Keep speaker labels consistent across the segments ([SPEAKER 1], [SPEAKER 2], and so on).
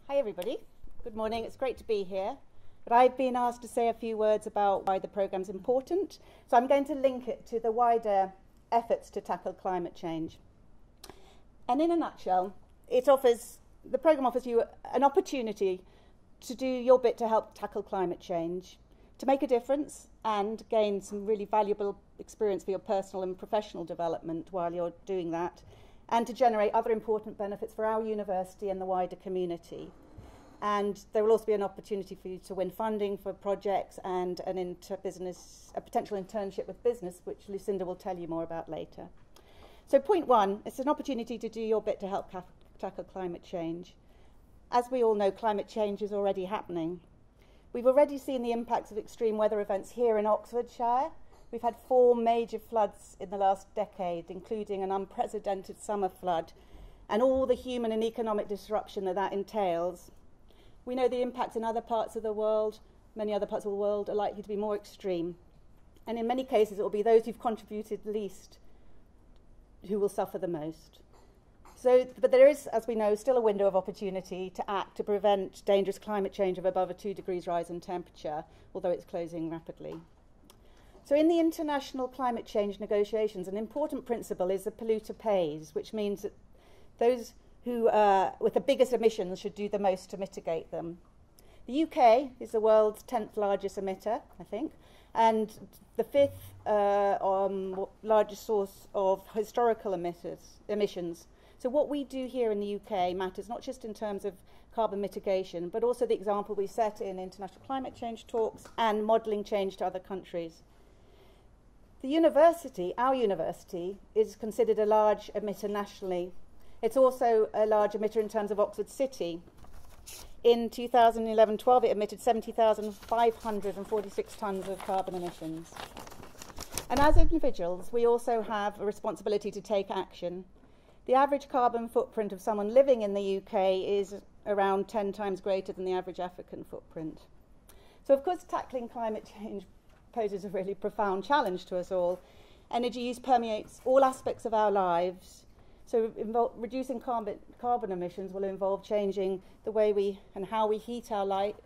[SPEAKER 1] Hi everybody, good morning, it's great to be here. But I've been asked to say a few words about why the programme's important, so I'm going to link it to the wider efforts to tackle climate change. And in a nutshell, the programme offers you an opportunity to do your bit to help tackle climate change, to make a difference and gain some really valuable experience for your personal and professional development while you're doing that, and to generate other important benefits for our university and the wider community. And there will also be an opportunity for you to win funding for projects and a potential internship with business, which Lucinda will tell you more about later. So point one, it's an opportunity to do your bit to help tackle climate change. As we all know, climate change is already happening. We've already seen the impacts of extreme weather events here in Oxfordshire. We've had 4 major floods in the last decade, including an unprecedented summer flood, and all the human and economic disruption that entails. We know the impacts in other parts of the world, many other parts of the world, are likely to be more extreme. And in many cases, it will be those who've contributed least who will suffer the most. But there is, as we know, still a window of opportunity to act to prevent dangerous climate change of above a 2 degrees rise in temperature, although it's closing rapidly. So in the international climate change negotiations, an important principle is the polluter pays, which means that those who with the biggest emissions should do the most to mitigate them. The UK is the world's 10th largest emitter, I think, and the 5th largest source of historical emissions. So what we do here in the UK matters not just in terms of carbon mitigation, but also the example we set in international climate change talks and modelling change to other countries. Our university, is considered a large emitter nationally. It's also a large emitter in terms of Oxford City. In 2011-12, it emitted 70,546 tonnes of carbon emissions. And as individuals, we also have a responsibility to take action. The average carbon footprint of someone living in the UK is around 10 times greater than the average African footprint. So, of course, tackling climate change poses a really profound challenge to us all. Energy use permeates all aspects of our lives. So reducing carbon emissions will involve changing the way how we heat and light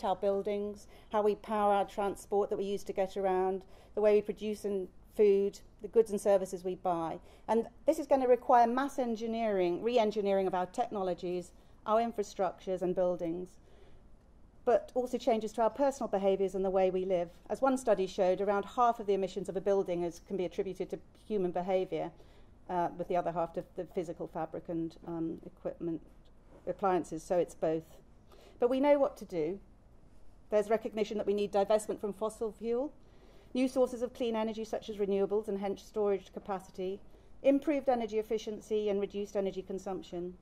[SPEAKER 1] our buildings, how we power our transport that we use to get around, the way we produce food, the goods and services we buy. And this is going to require mass engineering, re-engineering of our technologies, our infrastructures and buildings, but also changes to our personal behaviours and the way we live. As one study showed, around half of the emissions of a building can be attributed to human behaviour, with the other half to the physical fabric and equipment, appliances, so it's both. But we know what to do. There's recognition that we need divestment from fossil fuel, new sources of clean energy such as renewables and hence storage capacity, improved energy efficiency and reduced energy consumption.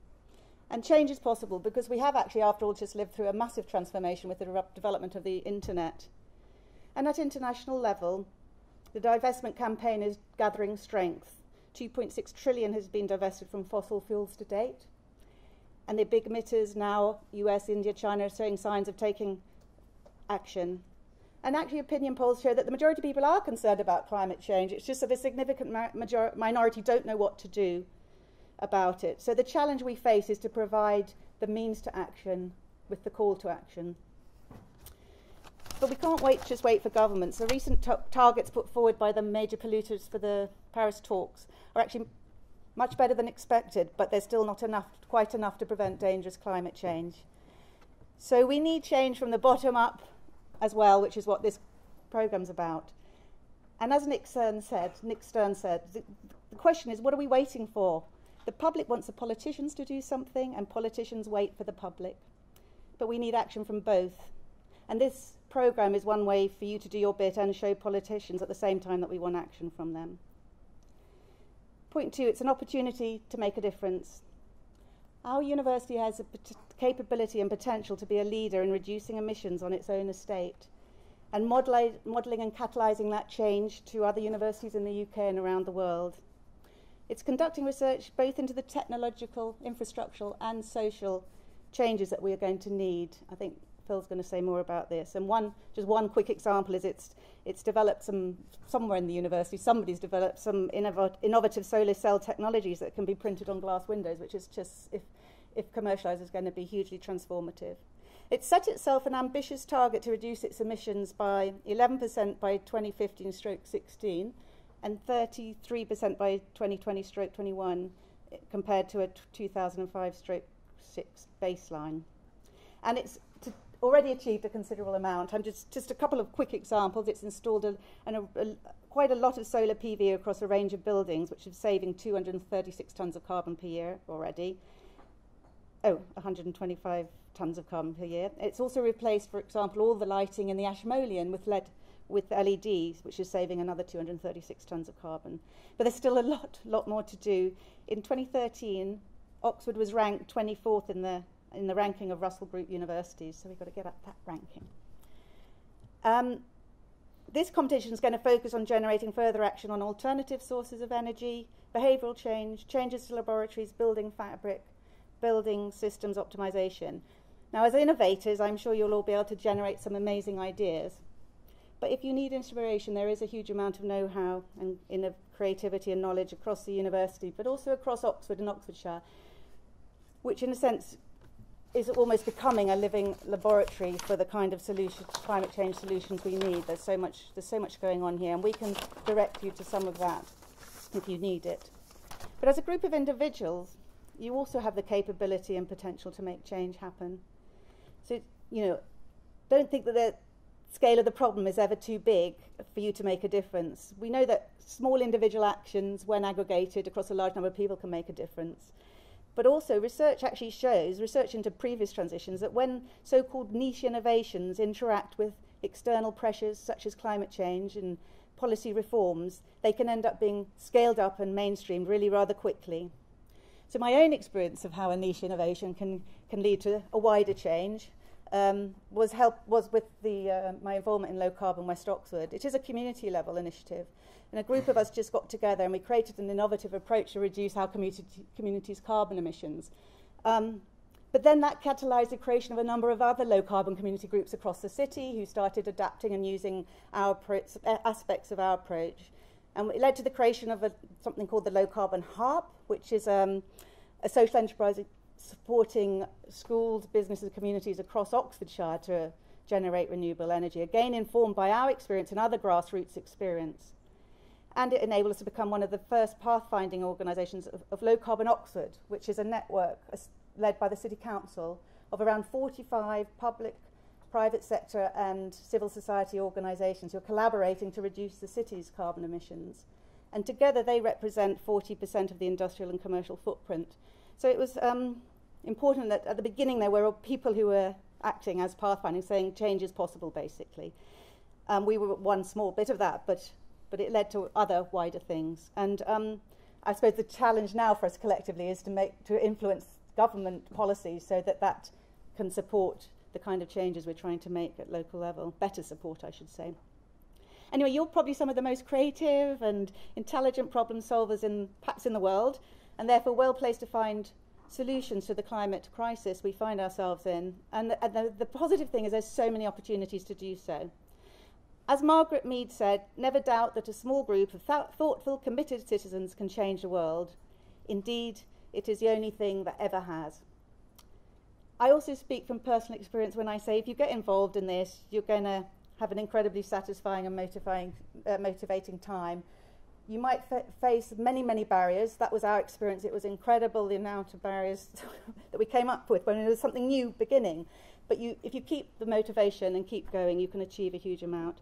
[SPEAKER 1] And change is possible because we have actually, after all, just lived through a massive transformation with the development of the internet. And at international level, the divestment campaign is gathering strength. 2.6 trillion has been divested from fossil fuels to date. And the big emitters now, US, India, China, are showing signs of taking action. And actually opinion polls show that the majority of people are concerned about climate change. It's just that a significant minority don't know what to do about it. So the challenge we face is to provide the means to action with the call to action. But we can't just wait for governments. The recent targets put forward by the major polluters for the Paris talks are actually much better than expected, but they're still not quite enough to prevent dangerous climate change. So we need change from the bottom up as well, which is what this programme's about. And as Nick Stern said, the question is, what are we waiting for? The public wants the politicians to do something, and politicians wait for the public. But we need action from both. And this programme is one way for you to do your bit and show politicians at the same time that we want action from them. Point 2, it's an opportunity to make a difference. Our university has a capability and potential to be a leader in reducing emissions on its own estate, and modelling and catalysing that change to other universities in the UK and around the world. It's conducting research both into the technological, infrastructural and social changes that we are going to need. I think Phil's going to say more about this. And just one quick example is it's developed somewhere in the university, somebody's developed some innovative solar cell technologies that can be printed on glass windows, which is just, if commercialised, is going to be hugely transformative. It set itself an ambitious target to reduce its emissions by 11% by 2015-16 and 33% by 2020-21 compared to a 2005-6 baseline. And it's already achieved a considerable amount. Just a couple of quick examples. It's installed quite a lot of solar PV across a range of buildings, which is saving 236 tonnes of carbon per year already. 125 tonnes of carbon per year. It's also replaced, for example, all the lighting in the Ashmolean with LEDs, which is saving another 236 tonnes of carbon. But there's still a lot more to do. In 2013, Oxford was ranked 24th in the ranking of Russell Group universities, so we've got to get up that ranking. This competition is going to focus on generating further action on alternative sources of energy, behavioural change, changes to laboratories, building fabric, building systems optimization. Now, as innovators, I'm sure you'll all be able to generate some amazing ideas. But if you need inspiration, there is a huge amount of know-how and creativity and knowledge across the university, but also across Oxford and Oxfordshire, which in a sense is almost becoming a living laboratory for the kind of climate change solutions we need. There's so much going on here, and we can direct you to some of that if you need it. But as a group of individuals, you also have the capability and potential to make change happen. So, don't think that the scale of the problem is ever too big for you to make a difference. We know that small individual actions, when aggregated across a large number of people, can make a difference. But also, research actually shows, research into previous transitions, that when so-called niche innovations interact with external pressures such as climate change and policy reforms, they can end up being scaled up and mainstreamed really rather quickly. So my own experience of how a niche innovation can lead to a wider change was with my involvement in Low Carbon West Oxford. It is a community level initiative, and a group of us just got together and we created an innovative approach to reduce our community's carbon emissions. But then that catalysed the creation of a number of other low carbon community groups across the city who started adapting and using our aspects of our approach. And it led to the creation of something called the Low Carbon Hub, which is a social enterprise supporting schools, businesses, communities across Oxfordshire to generate renewable energy, again informed by our experience and other grassroots experience. And it enabled us to become one of the first pathfinding organisations of Low Carbon Oxford, which is a network led by the City Council of around 45 public, private sector and civil society organisations who are collaborating to reduce the city's carbon emissions. And together they represent 40% of the industrial and commercial footprint. So it was important that at the beginning there were people who were acting as pathfinding, saying change is possible, basically. We were one small bit of that, but it led to other wider things. And I suppose the challenge now for us collectively is to influence government policies so that can support the kind of changes we're trying to make at local level. Better support, I should say. Anyway, you're probably some of the most creative and intelligent problem solvers perhaps in the world, and therefore well placed to find solutions to the climate crisis we find ourselves in. And the positive thing is there's so many opportunities to do so. As Margaret Mead said, never doubt that a small group of thoughtful, committed citizens can change the world. Indeed, it is the only thing that ever has. I also speak from personal experience when I say if you get involved in this, you're going to have an incredibly satisfying and motivating time. You might face many, many barriers. That was our experience. It was incredible, the amount of barriers that we came up with when it was something new beginning. But if you keep the motivation and keep going, you can achieve a huge amount.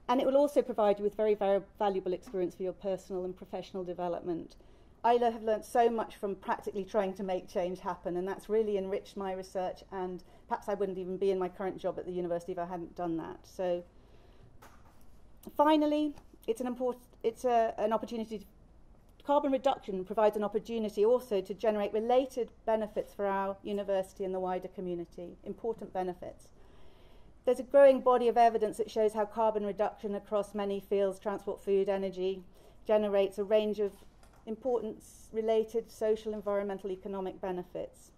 [SPEAKER 1] And it will also provide you with very, very valuable experience for your personal and professional development. I have learned so much from practically trying to make change happen, and that's really enriched my research, and perhaps I wouldn't even be in my current job at the university if I hadn't done that. So finally, it's an opportunity. Carbon reduction provides an opportunity also to generate related benefits for our university and the wider community, important benefits. There's a growing body of evidence that shows how carbon reduction across many fields, transport, food, energy, generates a range of important related social, environmental, economic benefits.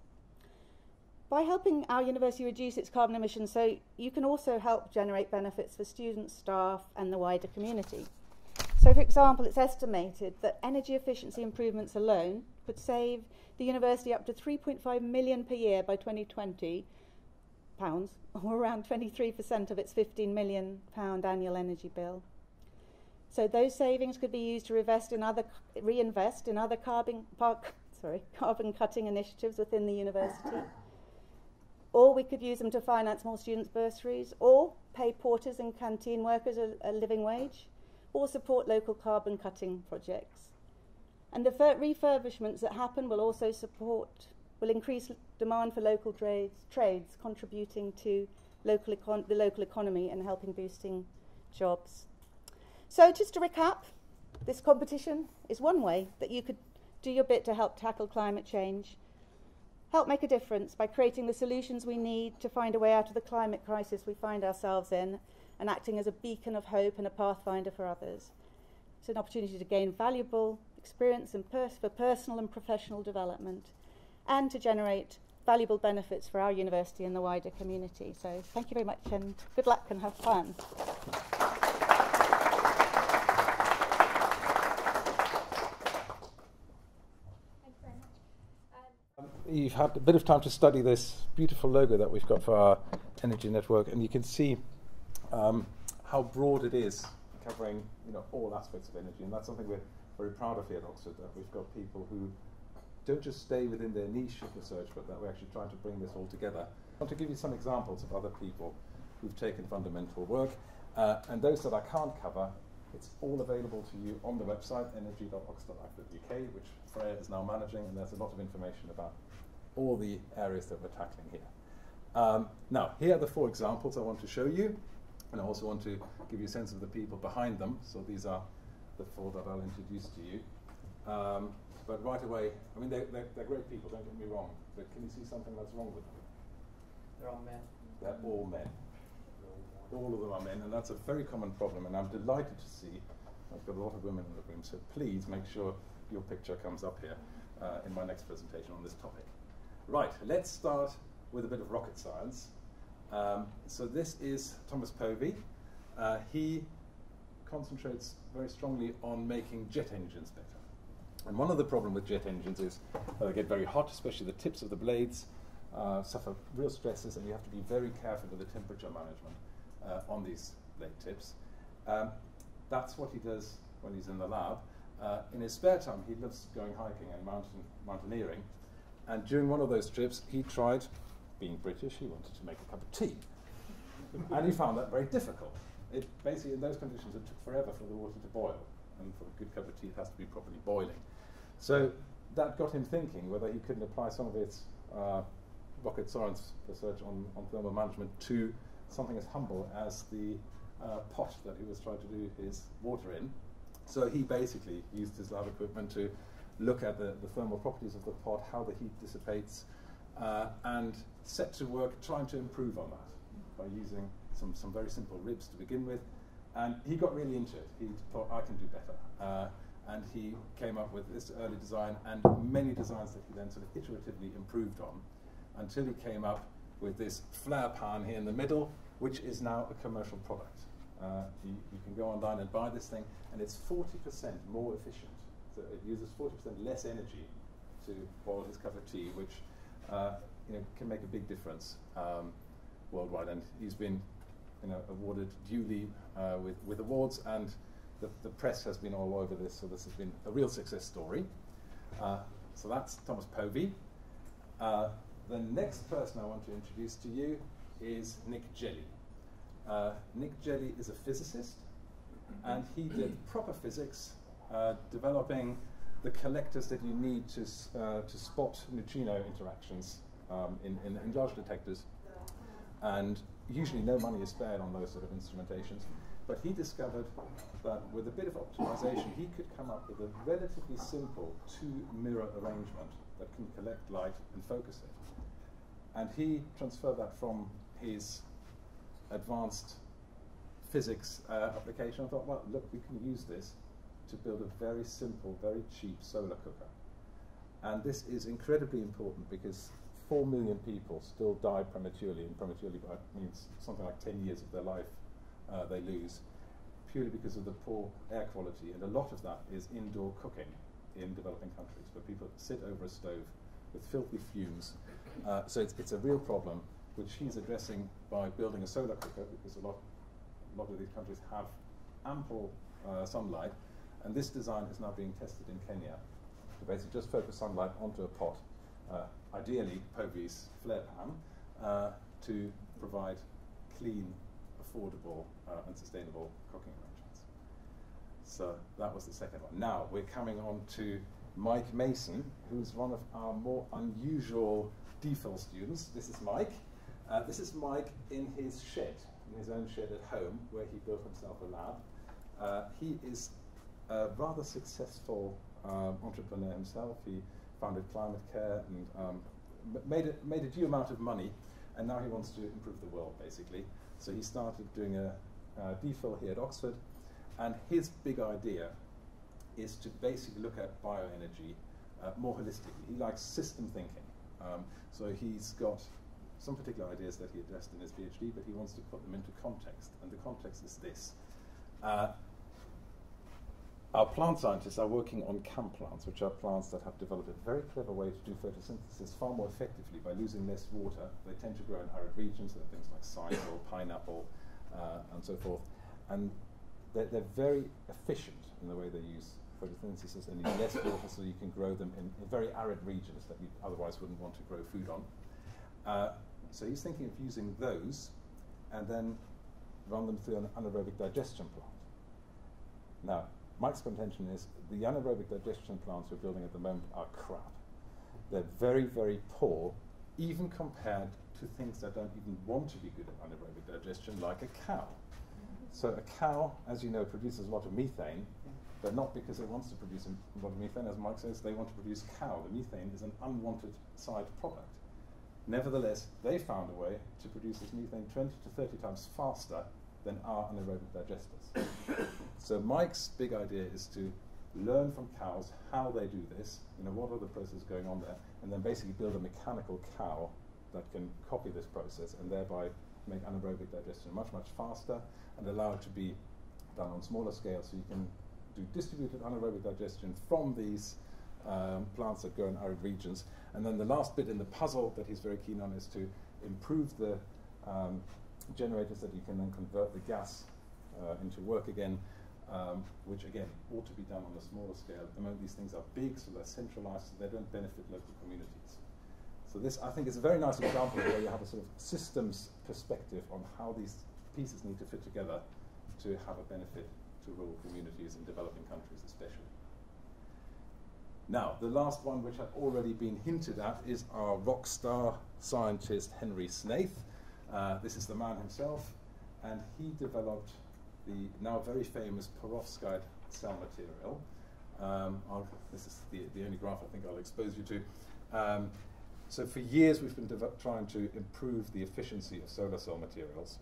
[SPEAKER 1] By helping our university reduce its carbon emissions, so you can also help generate benefits for students, staff, and the wider community. So, for example, it's estimated that energy efficiency improvements alone could save the university up to 3.5 million per year by 2020, pounds, or around 23% of its £15 million annual energy bill. So those savings could be used to reinvest in other carbon cutting initiatives within the university. Or we could use them to finance more students' bursaries, or pay porters and canteen workers a living wage, or support local carbon cutting projects. And the refurbishments that happen will also increase demand for local trades, contributing to the local economy and helping boosting jobs. So just to recap, this competition is one way that you could do your bit to help tackle climate change, help make a difference by creating the solutions we need to find a way out of the climate crisis we find ourselves in, and acting as a beacon of hope and a pathfinder for others. It's an opportunity to gain valuable experience for personal and professional development, and to generate valuable benefits for our university and the wider community. So thank you very much, and good luck and have fun.
[SPEAKER 2] You've had a bit of time to study this beautiful logo that we've got for our energy network, and you can see how broad it is, covering all aspects of energy, and that's something we're very proud of here at Oxford, that we've got people who don't just stay within their niche of research, but that we're actually trying to bring this all together. I want to give you some examples of other people who've taken fundamental work, and those that I can't cover, it's all available to you on the website, energy.oxford.ac.uk, which Freya is now managing, and there's a lot of information about all the areas that we're tackling here. Now, here are the 4 examples I want to show you, and I also want to give you a sense of the people behind them. So these are the 4 that I'll introduce to you. But right away, I mean, they're great people, don't get me wrong, but can you see something that's wrong with them?
[SPEAKER 3] They're all men.
[SPEAKER 2] They're all men. All of them are men, and that's a very common problem, and I'm delighted to see I've got a lot of women in the room, so please make sure your picture comes up here in my next presentation on this topic. Right, let's start with a bit of rocket science. So this is Thomas Povey. He concentrates very strongly on making jet engines better. And one of the problems with jet engines is they get very hot, especially the tips of the blades suffer real stresses, and you have to be very careful with the temperature management on these blade tips. That's what he does when he's in the lab. In his spare time, he loves going hiking and mountaineering. And during one of those trips, he tried, being British, he wanted to make a cup of tea. And he found that very difficult. Basically, in those conditions, it took forever for the water to boil. And for a good cup of tea, it has to be properly boiling. So that got him thinking whether he couldn't apply some of his rocket science research on thermal management to something as humble as the pot that he was trying to do his water in. So he basically used his lab equipment to look at the thermal properties of the pot, how the heat dissipates, and set to work trying to improve on that by using some very simple ribs to begin with. And he got really into it. He thought, I can do better. And he came up with this early design and many designs that he then sort of iteratively improved on until he came up with this flare pan here in the middle, which is now a commercial product. You can go online and buy this thing, and it's 40% more efficient. So it uses 40% less energy to boil his cup of tea, which can make a big difference worldwide. And he's been awarded duly with awards, and the press has been all over this, so this has been a real success story. So that's Thomas Povey. The next person I want to introduce to you is Nick Jelley. Nick Jelley is a physicist, and he did proper physics, developing the collectors that you need to spot neutrino interactions in large detectors. And usually no money is spared on those sort of instrumentations. But he discovered that with a bit of optimization, he could come up with a relatively simple 2-mirror arrangement that can collect light and focus it. And he transferred that from his advanced physics application. I thought, well, look, we can use this to build a very simple, very cheap solar cooker. And this is incredibly important because 4 million people still die prematurely, and prematurely means something like 10 years of their life they lose, purely because of the poor air quality, and a lot of that is indoor cooking. in developing countries, where people sit over a stove with filthy fumes. So it's a real problem, which he's addressing by building a solar cooker, because a lot of these countries have ample sunlight, and this design is now being tested in Kenya to basically just focus sunlight onto a pot, ideally Povey's flare pan, to provide clean, affordable and sustainable cooking arrangements. So that was the second one. Now we're coming on to Mike Mason, who's one of our more unusual DPhil students. This is Mike. This is Mike in his shed, in his own shed at home, where he built himself a lab. He is a rather successful entrepreneur himself. He founded Climate Care and made a due amount of money, and now he wants to improve the world, basically. So he started doing a DPhil here at Oxford, and his big idea is to basically look at bioenergy more holistically. He likes system thinking. So he's got some particular ideas that he addressed in his PhD, but he wants to put them into context, and the context is this. Our plant scientists are working on CAM plants, which are plants that have developed a very clever way to do photosynthesis far more effectively by losing less water. They tend to grow in arid regions, there are things like sisal, pineapple, and so forth. And they're very efficient in the way they use photosynthesis and need less water, so you can grow them in very arid regions that you otherwise wouldn't want to grow food on. So he's thinking of using those and then run them through an anaerobic digestion plant. Now, Mike's contention is the anaerobic digestion plants we're building at the moment are crap. They're very, very poor, even compared to things that don't even want to be good at anaerobic digestion, like a cow. So a cow, as you know, produces a lot of methane, but not because it wants to produce a lot of methane. As Mike says, they want to produce cow. The methane is an unwanted side product. Nevertheless, they found a way to produce this methane 20 to 30 times faster than our anaerobic digesters. So Mike's big idea is to learn from cows how they do this, what are the processes going on there, and then basically build a mechanical cow that can copy this process and thereby make anaerobic digestion much, much faster and allow it to be done on smaller scale, so you can do distributed anaerobic digestion from these plants that grow in arid regions. And then the last bit in the puzzle that he's very keen on is to improve the generators that you can then convert the gas into work again, which again ought to be done on a smaller scale. At the moment these things are big, so they're centralized, so they don't benefit local communities. So this, I think, is a very nice example where you have a sort of systems perspective on how these pieces need to fit together to have a benefit to rural communities in developing countries especially. Now, the last one, which I've already been hinted at, is our rock star scientist Henry Snaith. This is the man himself, and he developed the now very famous perovskite cell material. This is the only graph I think I'll expose you to. So for years we've been trying to improve the efficiency of solar cell materials,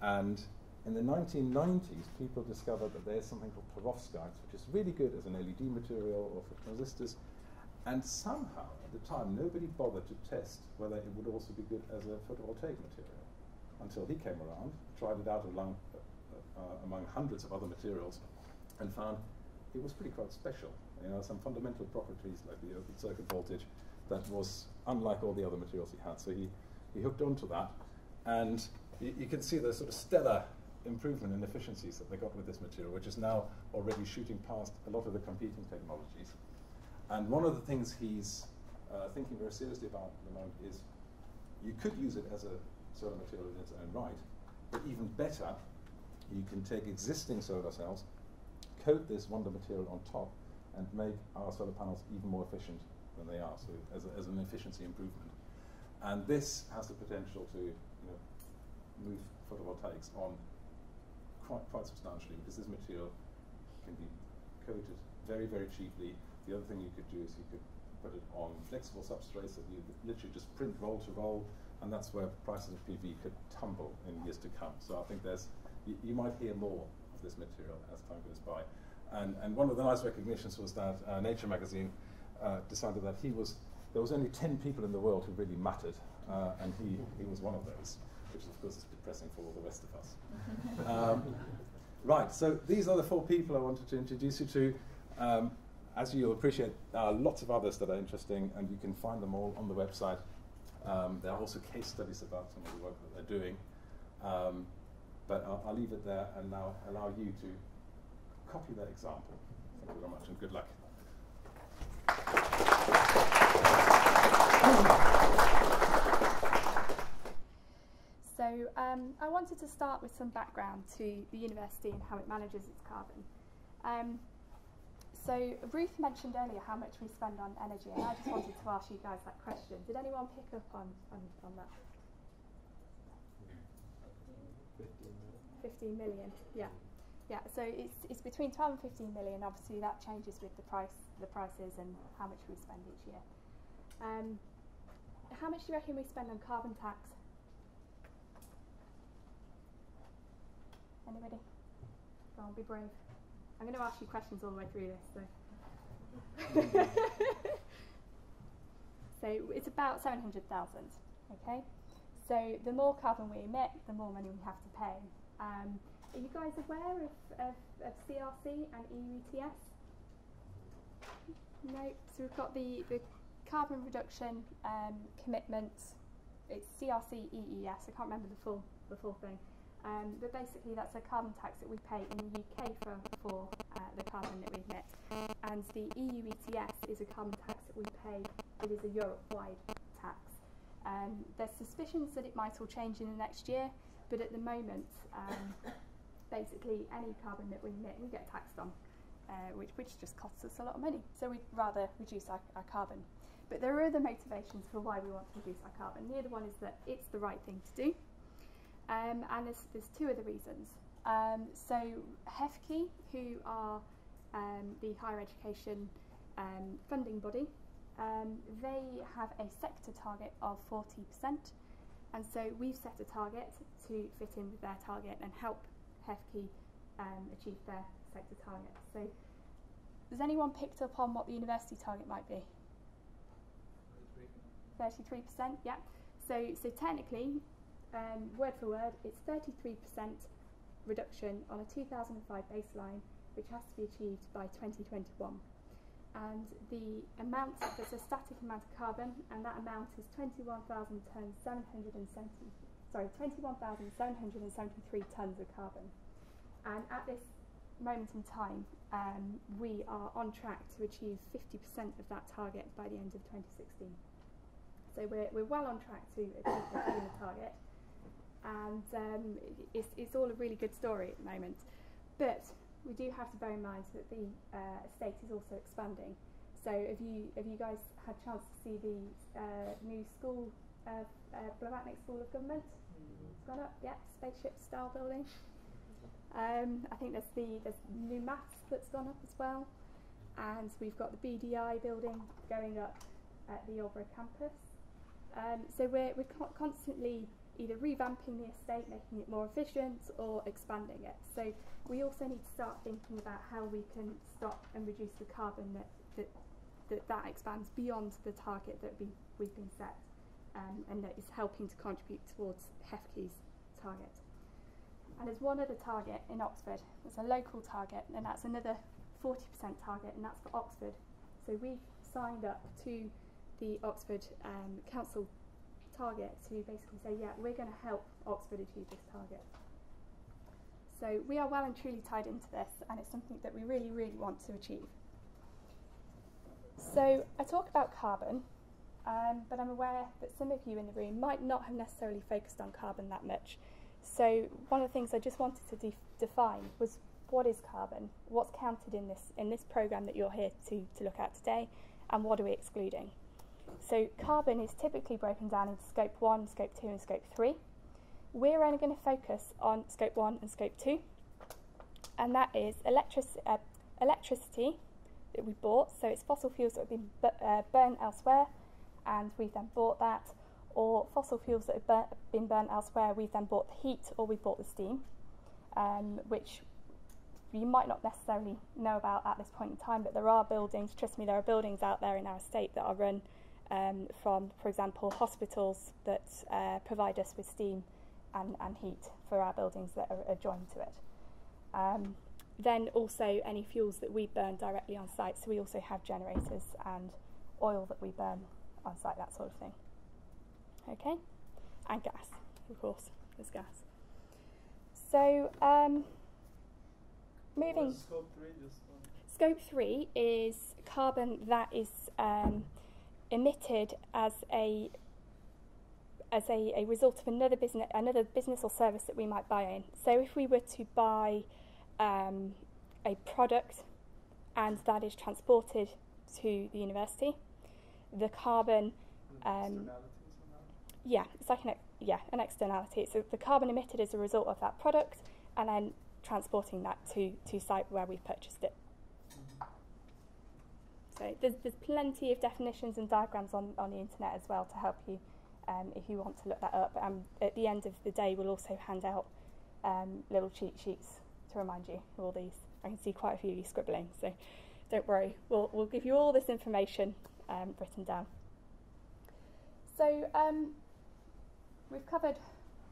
[SPEAKER 2] and in the 1990s people discovered that there's something called perovskite, which is really good as an LED material or for transistors, and somehow at the time nobody bothered to test whether it would also be good as a photovoltaic material, until he came around, tried it out among hundreds of other materials, and found it was pretty quite special. Some fundamental properties like the open circuit voltage that was unlike all the other materials he had. So he hooked onto that, and you can see the sort of stellar improvement in efficiencies that they got with this material, which is now already shooting past a lot of the competing technologies. And one of the things he's thinking very seriously about at the moment is you could use it as a solar material in its own right, but even better, you can take existing solar cells, coat this wonder material on top, and make our solar panels even more efficient than they are, so as an efficiency improvement. And this has the potential to move photovoltaics on quite substantially, because this material can be coated very, very cheaply. The other thing you could do is you could put it on flexible substrates that you literally just print roll to roll, and that's where prices of PV could tumble in years to come. So I think you might hear more of this material as time goes by. And one of the nice recognitions was that Nature magazine decided that there was only 10 people in the world who really mattered, and he was one of those, which of course is depressing for all the rest of us. Right, so these are the 4 people I wanted to introduce you to, as you'll appreciate, lots of others that are interesting, and you can find them all on the website. There are also case studies about some of the work that they're doing. But I'll leave it there and now allow you to copy that example. Thank you very much and good luck.
[SPEAKER 3] So I wanted to start with some background to the university and how it manages its carbon. So Ruth mentioned earlier how much we spend on energy, and I just wanted to ask you guys that question. Did anyone pick up on that? 15 million, yeah. Yeah, so it's between 12 and 15 million. Obviously that changes with the prices and how much we spend each year. How much do you reckon we spend on carbon tax? Anybody? Go on, be brave. I'm going to ask you questions all the way through this. So, so it's about 700,000. Okay. So the more carbon we emit, the more money we have to pay. Are you guys aware of CRC and EU ETS? No. So we've got the carbon reduction commitment. It's CRC EES. I can't remember the full thing. But basically that's a carbon tax that we pay in the UK for the carbon that we emit. And the EU ETS is a carbon tax that we pay. It is a Europe-wide tax. There's suspicions that it might all change in the next year, but at the moment, basically any carbon that we emit, we get taxed on, which just costs us a lot of money. So we'd rather reduce our carbon. But there are other motivations for why we want to reduce our carbon. The other one is that it's the right thing to do. And there's two other reasons. So HEFCE, who are the higher education funding body, they have a sector target of 40%, and so we've set a target to fit in with their target and help HEFCE achieve their sector target. So has anyone picked up on what the university target might be? 33%, yeah. So technically, word for word, it's 33% reduction on a 2005 baseline, which has to be achieved by 2021. And the amount, there's a static amount of carbon, and that amount is 21,773 tons of carbon. And at this moment in time, we are on track to achieve 50% of that target by the end of 2016. So we're well on track to achieving the target. And it's all a really good story at the moment, but we do have to bear in mind that the estate is also expanding. So have you guys had a chance to see the new school, Blavatnik School of Government? It's gone up, yeah, spaceship style building. I think there's new maths that's gone up as well, and we've got the BDI building going up at the Albury campus. So we're constantly either revamping the estate, making it more efficient, or expanding it. So we also need to start thinking about how we can stop and reduce the carbon that expands beyond the target that we've been set, and that is helping to contribute towards HEFCE's target. And there's one other target in Oxford. It's a local target, and that's another 40% target, and that's for Oxford. So we've signed up to the Oxford Council target to basically say, yeah, we're going to help Oxford achieve this target. So we are well and truly tied into this, and it's something that we really, really want to achieve. So I talk about carbon, but I'm aware that some of you in the room might not have necessarily focused on carbon that much. So one of the things I just wanted to define was, what is carbon? What's counted in this programme that you're here to look at today, and what are we excluding? So carbon is typically broken down into Scope 1, Scope 2 and Scope 3. We're only going to focus on Scope 1 and Scope 2, and that is electricity that we bought, so it's fossil fuels that have been burnt elsewhere and we've then bought that, or fossil fuels that have been burnt elsewhere, we've then bought the heat or we bought the steam, which you might not necessarily know about at this point in time, but there are buildings, trust me, there are buildings out there in our estate that are run from, for example, hospitals that provide us with steam and heat for our buildings that are joined to it. then also any fuels that we burn directly on site. So we also have generators and oil that we burn on site, that sort of thing. Okay, and gas, of course, there's gas. So moving.
[SPEAKER 4] Scope 3,
[SPEAKER 3] Scope 3 is carbon that is emitted as a result of another business or service that we might buy in. So if we were to buy a product and that is transported to the university, the carbon, it's like an externality. So the carbon emitted as a result of that product, and then transporting that to site where we've purchased it. So there's plenty of definitions and diagrams on the internet as well to help you if you want to look that up. At the end of the day, we'll also hand out little cheat sheets to remind you of all these. I can see quite a few of you scribbling, so don't worry. We'll give you all this information written down. So we've covered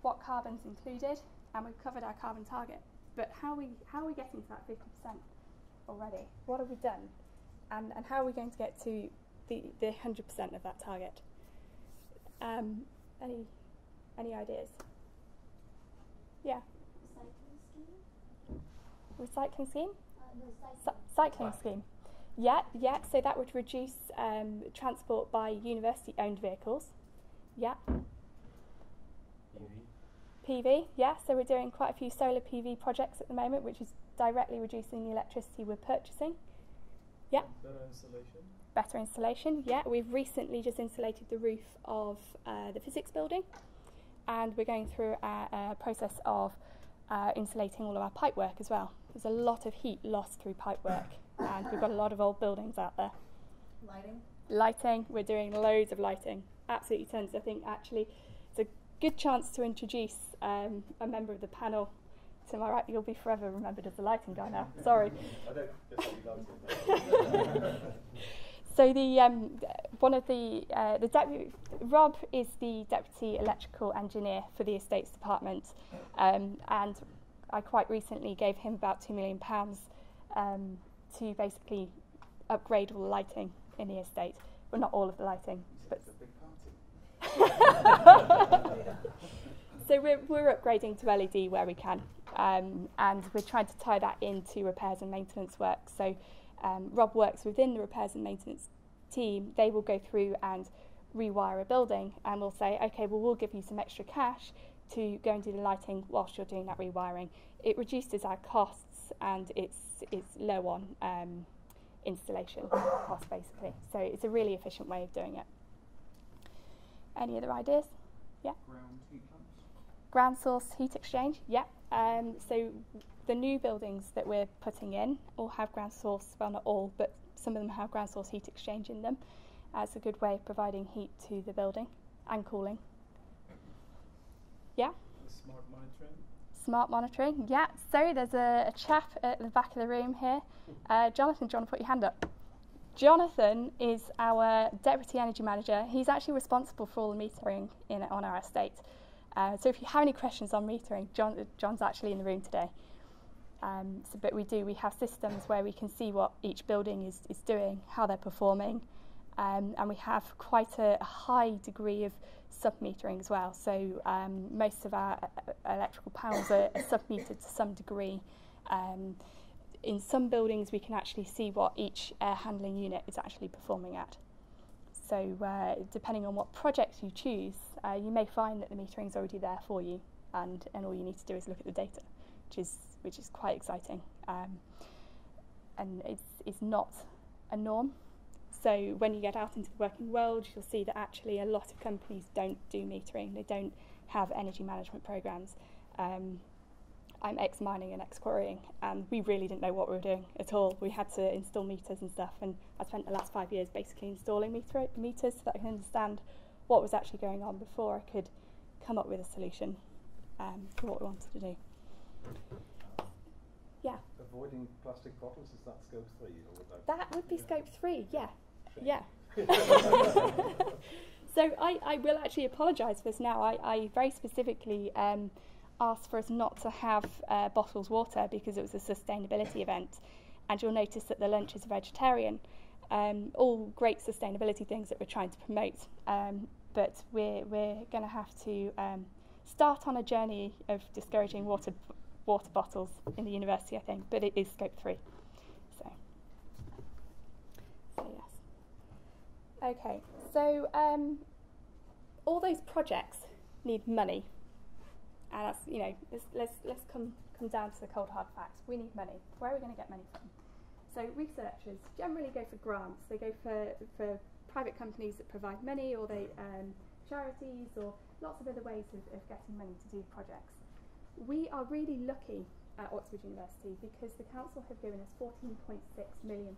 [SPEAKER 3] what carbon's included, and we've covered our carbon target. But how are we getting to that 50% already? What have we done? And how are we going to get to the 100% of that target? Any ideas? Yeah. Recycling scheme? Cycling scheme. Yeah. So that would reduce transport by university-owned vehicles. Yeah. PV. Yeah. So we're doing quite a few solar PV projects at the moment, which is directly reducing the electricity we're purchasing. Yeah. Better insulation. Yeah. We've recently just insulated the roof of the physics building, and we're going through a process of insulating all of our pipe work as well. There's a lot of heat lost through pipe work, and we've got a lot of old buildings out there. Lighting. We're doing loads of lighting. Absolutely tons. I think actually it's a good chance to introduce a member of the panel. To my right, you'll be forever remembered as the lighting guy now. Sorry.
[SPEAKER 4] I don't lighting.
[SPEAKER 3] So Rob is the deputy electrical engineer for the estates department, and I quite recently gave him about £2 million to basically upgrade all the lighting in the estate. Well, not all of the lighting, but
[SPEAKER 2] it's a big party.
[SPEAKER 3] So we're upgrading to LED where we can, and we're trying to tie that into repairs and maintenance work. So Rob works within the repairs and maintenance team. They will go through and rewire a building, and we'll say, okay, well, we'll give you some extra cash to go and do the lighting whilst you're doing that rewiring. It reduces our costs, and it's low on installation costs, basically. So it's a really efficient way of doing it. Any other ideas? Yeah?
[SPEAKER 4] Ground heat pumps?
[SPEAKER 3] Ground source heat exchange, yeah. So the new buildings that we're putting in all have ground source, well, not all, but some of them have ground source heat exchange in them. It's a good way of providing heat to the building and cooling. Yeah?
[SPEAKER 4] Smart monitoring?
[SPEAKER 3] Smart monitoring, yeah. So there's a chap at the back of the room here. Jonathan, do you want to put your hand up? Jonathan is our Deputy Energy Manager. He's actually responsible for all the metering on our estate. So if you have any questions on metering, John's actually in the room today. But we have systems where we can see what each building is doing, how they're performing, and we have quite a high degree of sub-metering as well. So most of our electrical panels are sub-metered to some degree. In some buildings we can actually see what each air handling unit is actually performing at. So depending on what projects you choose, you may find that the metering is already there for you, and all you need to do is look at the data, which is quite exciting. And it's not a norm. So when you get out into the working world, you'll see that actually a lot of companies don't do metering. They don't have energy management programs. I'm ex-mining and ex-quarrying, and we really didn't know what we were doing at all. We had to install meters and stuff, and I spent the last 5 years basically installing meters so that I can understand what was actually going on before I could come up with a solution for what we wanted to do. Yeah.
[SPEAKER 2] Avoiding plastic bottles, is that scope 3? Or would
[SPEAKER 3] that would be scope 3, yeah. Yeah. So I will actually apologise for this now. I very specifically asked for us not to have bottled water because it was a sustainability event, and you'll notice that the lunch is vegetarian. All great sustainability things that we're trying to promote, but we're going to have to start on a journey of discouraging water bottles in the university, I think, but it is Scope 3. So yes. Okay, so all those projects need money, and that's, you know, let's come down to the cold hard facts. We need money. Where are we going to get money from? So researchers generally go for grants. They go for private companies that provide money, or they charities, or lots of other ways of getting money to do projects. We are really lucky at Oxford University because the council have given us £14.6 million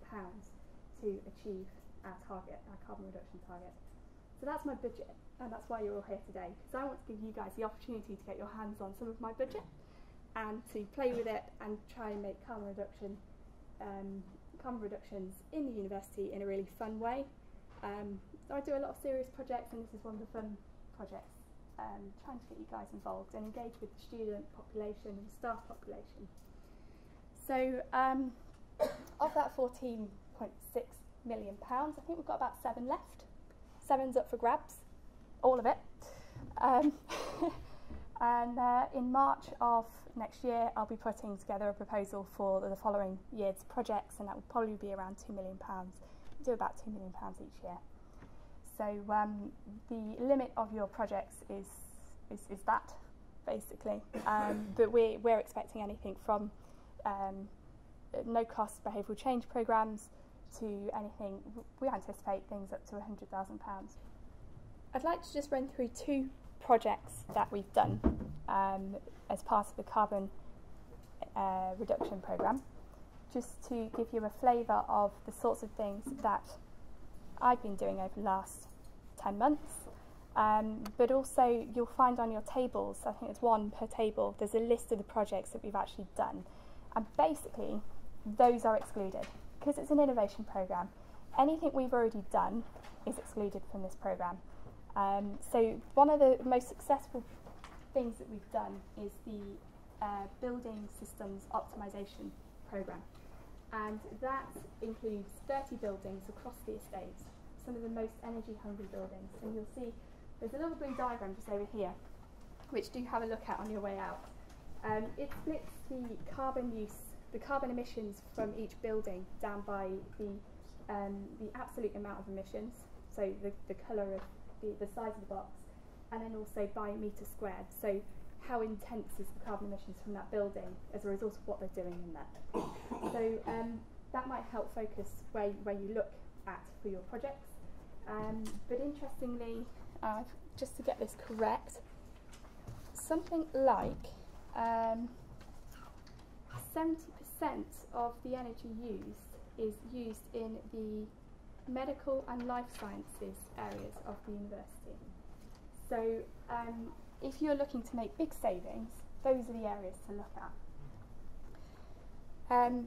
[SPEAKER 3] to achieve our target, our carbon reduction target. So that's my budget, and that's why you're all here today, because I want to give you guys the opportunity to get your hands on some of my budget and to play with it and try and make carbon reductions in the university in a really fun way. So I do a lot of serious projects, and this is one of the fun projects, trying to get you guys involved and engage with the student population and the staff population. So of that £14.6 million, I think we've got about 7 left. 7's up for grabs, all of it. And in March of next year, I'll be putting together a proposal for the following year's projects, and that will probably be around £2 million. We do about £2 million each year. So the limit of your projects is that, basically. But we're expecting anything from no-cost behavioural change programmes to anything. We anticipate things up to £100,000. I'd like to just run through 2 projects that we've done as part of the carbon reduction programme, just to give you a flavour of the sorts of things that I've been doing over the last 10 months. But also you'll find on your tables, I think there's 1 per table, there's a list of the projects that we've actually done, and basically those are excluded because it's an innovation programme. Anything we've already done is excluded from this programme. So one of the most successful things that we've done is the Building Systems Optimisation programme, and that includes 30 buildings across the estate, some of the most energy hungry buildings, and you'll see there's a little blue diagram just over here which do have a look at on your way out. It splits the carbon emissions from each building down by the absolute amount of emissions, so the colour of the size of the box, and then also by metre squared, so how intense is the carbon emissions from that building as a result of what they're doing in there. So that might help focus where you look at for your projects. But interestingly, just to get this correct, something like 70% of the energy used is used in the medical and life sciences areas of the university. So if you're looking to make big savings, those are the areas to look at.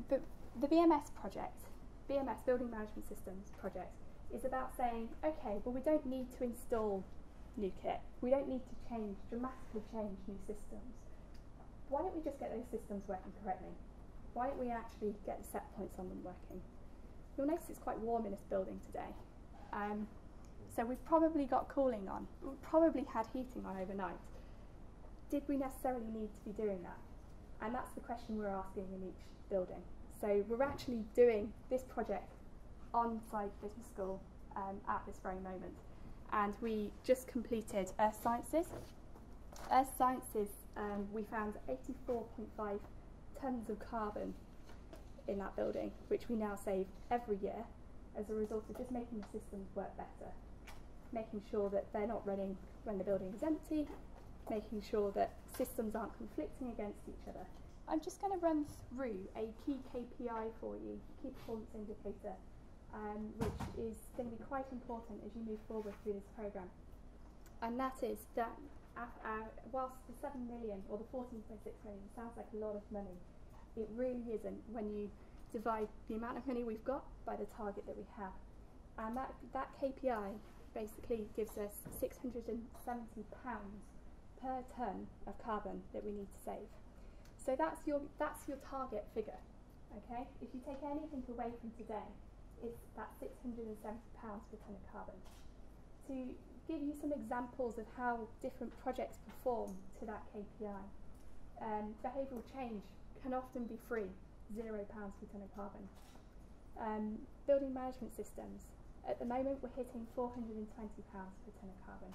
[SPEAKER 3] But the BMS project, BMS, Building Management Systems project, is about saying, okay, well, we don't need to install new kit. We don't need to dramatically change new systems. Why don't we just get those systems working correctly? Why don't we actually get the set points on them working? You'll notice it's quite warm in this building today. So we've probably got cooling on. We've probably had heating on overnight. Did we necessarily need to be doing that? And that's the question we're asking in each building. So we're actually doing this project on Side Business School at this very moment. And we just completed Earth Sciences. Earth Sciences, we found 84.5 tonnes of carbon in that building, which we now save every year as a result of just making the systems work better, making sure that they're not running when the building is empty, making sure that systems aren't conflicting against each other. I'm just going to run through a key KPI for you, key performance indicator, which is going to be quite important as you move forward through this programme. And that is that whilst the 7 million or the 14.6 million sounds like a lot of money, it really isn't when you divide the amount of money we've got by the target that we have. And that KPI basically gives us £670 per tonne of carbon that we need to save. So that's your target figure. Okay, if you take anything away from today, it's that £670 per tonne of carbon. To give you some examples of how different projects perform to that KPI, behavioural change can often be free, £0 per tonne of carbon. Building management systems, at the moment we're hitting £420 per tonne of carbon.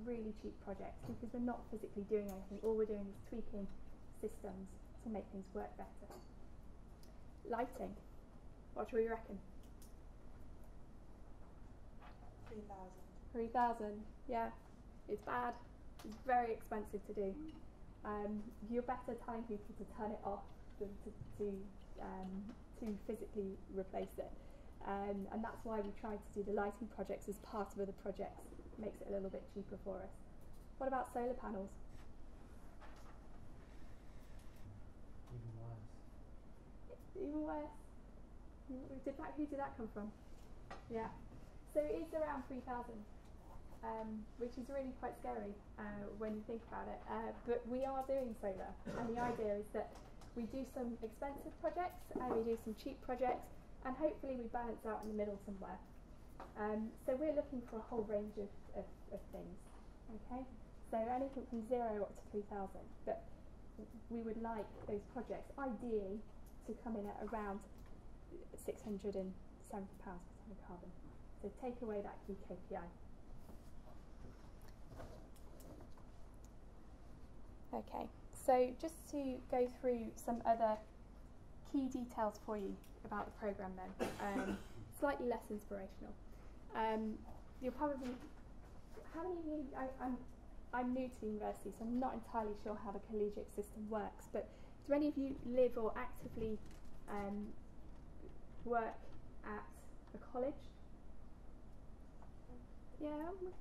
[SPEAKER 3] Really cheap projects because we're not physically doing anything. All we're doing is tweaking systems to make things work better. Lighting, what do we reckon? 3,000, yeah, it's bad. It's very expensive to do. You're better telling people to turn it off than to physically replace it. And that's why we tried to do the lighting projects as part of other projects. It makes it a little bit cheaper for us. What about solar panels? Even worse. Who did that come from? Yeah. So it's around 3,000, which is really quite scary when you think about it. But we are doing solar, and the idea is that we do some expensive projects and we do some cheap projects, and hopefully we balance out in the middle somewhere. So we're looking for a whole range of things. Okay. So anything from 0 up to 3,000. But we would like those projects, ideally, to come in at around £670 per tonne of carbon. So take away that key KPI. Okay, so just to go through some other key details for you about the programme then, slightly less inspirational. You'll probably, how many of you, I'm new to the university, so I'm not entirely sure how the collegiate system works, but do any of you live or actively work at a college? Yeah,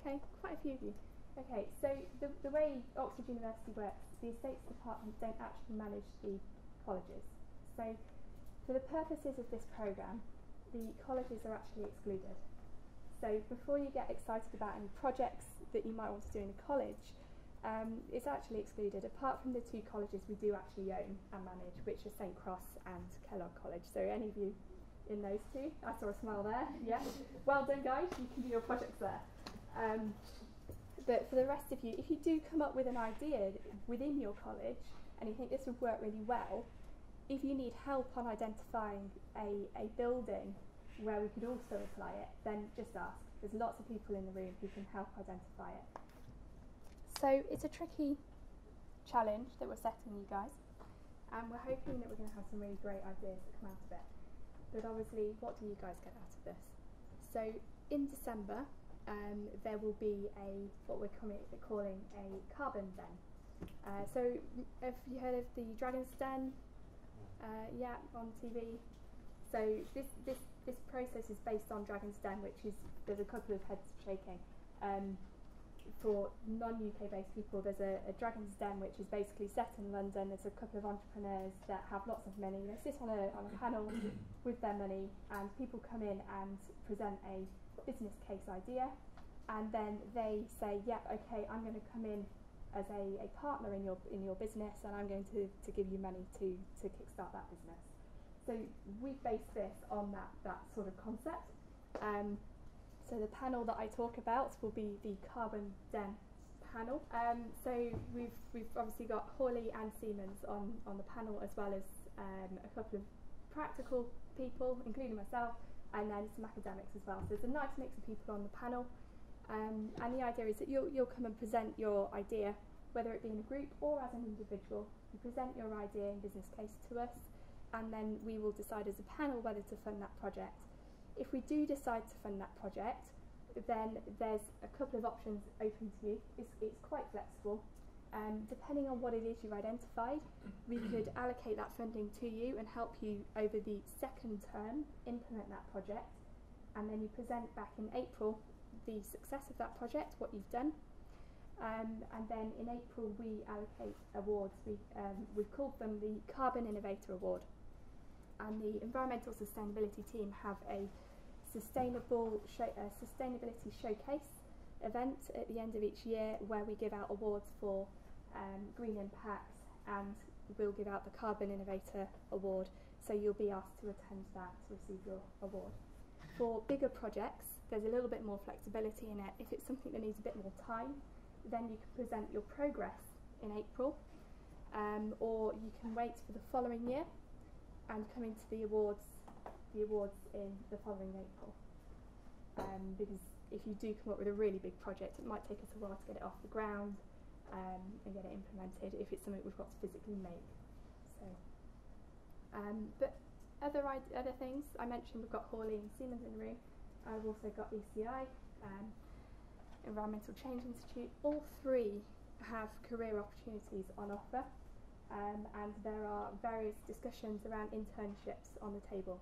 [SPEAKER 3] okay, quite a few of you. Okay, so the way Oxford University works, the Estates Department don't actually manage the colleges. So for the purposes of this programme, the colleges are actually excluded. So before you get excited about any projects that you might want to do in a college, it's actually excluded. Apart from the two colleges we do actually own and manage, which are St Cross and Kellogg College. So any of you in those two? I saw a smile there. Yeah. Well done, guys. You can do your projects there. But for the rest of you, if you do come up with an idea within your college and you think this would work really well, if you need help on identifying a building where we could also apply it, then just ask. There's lots of people in the room who can help identify it. So it's a tricky challenge that we're setting you guys, and we're hoping that we're going to have some really great ideas that come out of it. But obviously, what do you guys get out of this? So in December, there will be what we're calling a carbon den. So have you heard of the Dragon's Den? Yeah, on TV. So this process is based on Dragon's Den, which is, there's a couple of heads shaking. For non-UK based people, there's a Dragon's Den which is basically set in London. There's a couple of entrepreneurs that have lots of money. They sit on a panel with their money, and people come in and present a business case idea, and then they say, yep, okay, I'm going to come in as a partner in your business, and I'm going to give you money to kickstart that business. So we've based this on that sort of concept. So the panel that I talk about will be the Carbon Den panel. So we've obviously got Hawley and Siemens on the panel, as well as a couple of practical people, including myself, and then some academics as well. So there's a nice mix of people on the panel. And the idea is that you'll come and present your idea, whether it be in a group or as an individual. You present your idea and business case to us, and then we will decide as a panel whether to fund that project. If we do decide to fund that project, then there's a couple of options open to you. It's quite flexible. Depending on what it is you've identified, we could allocate that funding to you and help you over the second term implement that project, and then you present back in April the success of that project, what you've done, and then in April we allocate awards. We've called them the Carbon Innovator Award, and the Environmental Sustainability team have a sustainability showcase event at the end of each year where we give out awards for Green Impact, and we'll give out the Carbon Innovator Award, so you'll be asked to attend that to receive your award. For bigger projects, there's a little bit more flexibility in it. If it's something that needs a bit more time, then you can present your progress in April, or you can wait for the following year and come into the awards in the following April. Because if you do come up with a really big project, it might take us a while to get it off the ground and get it implemented if it's something we've got to physically make. So, but other things, I mentioned we've got Hawley and Siemens in the room. I've also got ECI, Environmental Change Institute. All three have career opportunities on offer, and there are various discussions around internships on the table.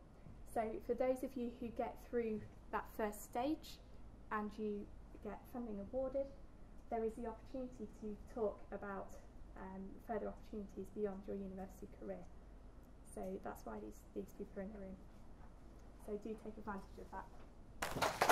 [SPEAKER 3] So for those of you who get through that first stage and you get funding awarded, there is the opportunity to talk about further opportunities beyond your university career. So that's why these people are in the room. So do take advantage of that.